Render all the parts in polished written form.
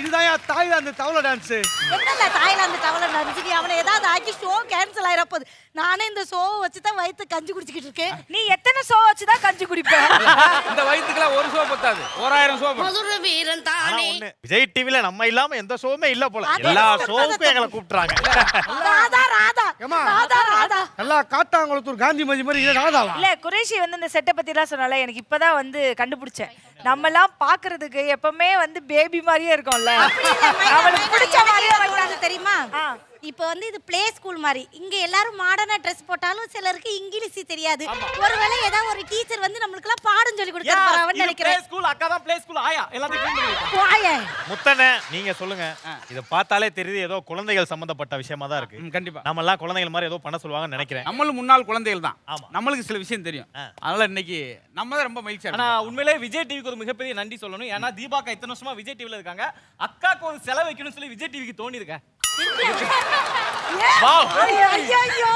இதுதான் தாய்லாந்து தவளை டான்ஸ். என்னல தாய்லாந்து தவளை டான்ஸ்? அவனை ஏதாவது ஆக்கி ஷோ கேன்சல் ஆயிர போகுது. நானே இந்த ஷோவை வச்சு தான் வயித்து கஞ்சி குடிச்சிட்டு இருக்கேன். நீ எத்தனை ஷோ வச்சு தான் கஞ்சி குடிப்ப? இந்த வயித்துக்குலாம் ஒரு ஷோ பத்தாது, 1000 ஷோ. மதுர வீரன் தானே. விஜய் டிவில நம்ம இல்லாம எந்த ஷோவுமே இல்ல போல. எல்லா ஷோவுக்கும் எங்களை கூப்பிடுறாங்க. ராதா ராதா ராதா ராதா நல்லா காட்டாங்குளத்தூர் காந்தி மதி மாதிரி இல்ல ராதாவா? இல்ல குரேஷி வந்து இந்த செட்டை பத்தி எல்லாம் சொன்னால எனக்கு இப்பதான் வந்து கண்டுபிடிச்சேன். நம்ம எல்லாம் பாக்குறதுக்கு எப்பவுமே வந்து பேபி மாதிரியே இருக்கும்ல. அவளுக்கு பிடிச்ச மாதிரியே வைக்கிறாங்க தெரியுமா? இப்போ வந்து இது ப்ளே ஸ்கூல் மாதிரி. இங்க எல்லாரும் மாடர்னா Dress போட்டாலும் சிலருக்கு இங்கிலீஷ் தெரியாது. ஒருவேளை ஏதாவது ஒரு டீச்சர் வந்து நமக்குலாம் பாடம் சொல்லி கொடுக்க போறாங்கன்னு நினைக்கிறேன். ப்ளே ஸ்கூல் அக்கா தான் ப்ளே ஸ்கூல் ஆயா எல்லாத்தையும் க்ளீன் பண்ணி ஆயா முத்தனே நீங்க சொல்லுங்க. இத பார்த்தாலே தெரியுது ஏதோ குழந்தைகள் சம்பந்தப்பட்ட விஷயமா தான் இருக்கு. கண்டிப்பா நம்ம எல்லாம் குழந்தைகள் மாதிரி ஏதோ பண்ண சொல்லுவாங்கன்னு நினைக்கிறேன். நம்மளும் முன்னாள் குழந்தைகள் தான். ஆமா. நம்மளுக்கு சில விஷயம் தெரியும். அதனால இன்னைக்கு நம்ம தான் ரொம்ப மகிழ்ச்சியா ஆனா இருக்கோம். உண்மையிலே விஜய் டிவிக்கு ஒரு மிகப்பெரிய நன்றி சொல்லணும். ஏன்னா தீபாக்கா இத்தனை வருஷமா விஜய் டிவில இருக்காங்க. அக்காக்கு ஒரு செலவு வைக்கணும்னு சொல்லி விஜய் டிவிக்கு தோணி இருக்கேன். ஐயோ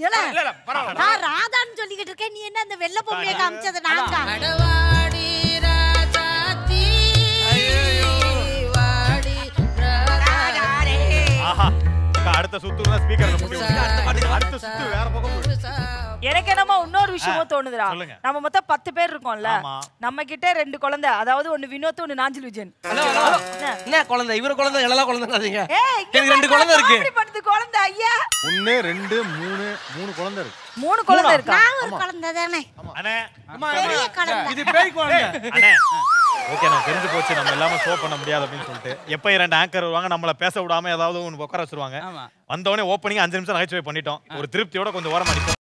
இல்ல பரவாயில்ல. நான் ராதான்னு சொல்லிக்கிட்டு இருக்கேன். நீ என்ன அந்த வெள்ளை பொம்மையை காமிச்சது? நாங்க அடவாடி ராஜாத்தி வாடி ராஜாரே. ஆஹா அடுத்த சுத்துல ஸ்பீக்கர்ல முட்டி அடுத்த சுத்து வேற பக்கம் போகுது. எனக்கு என்னமோ இன்னொரு விஷயமும் தோணுதுடா. சொல்லுங்க. நம்ம மொத்தம் 10 பேர் இருக்கோம்ல. ஆமா. நம்ம கிட்ட 2 குழந்தை, அதாவது ஒன்னு வினோத் ஒன்னு நாஞ்சில் விஜயன். என்ன குழந்தை? இவர குழந்தை எல்லாம் குழந்தைங்க. ஏய் எனக்கு 2 குழந்தை இருக்கு. எப்படி பண்ணுது குழந்தை ஐயா? 1 2 3 குழந்தை இருக்கு. 3 குழந்தை இருக்கா? நான் ஒரு குழந்தை தானே. அண்ணே பெரிய குழந்தை. இது பேய் குழந்தை. அண்ணே ஓகே நான் தெரிஞ்சு போச்சு நம்ம எல்லாமே ஷோ பண்ண முடியாது அப்படின்னு சொல்லிட்டு எப்ப 2 ஆங்கர் வருவாங்க நம்மள பேச விடாம ஏதாவது ஒன்னு உட்கார வச்சிருவாங்க. ஆமா. வந்தவொடனே ஓப்பனிங் 5 நிமிஷம் நகைச்சுவை பண்ணிட்டோம். ஒரு திருப்தியோட கொஞ்சம் ஓரமா நிப்போம்.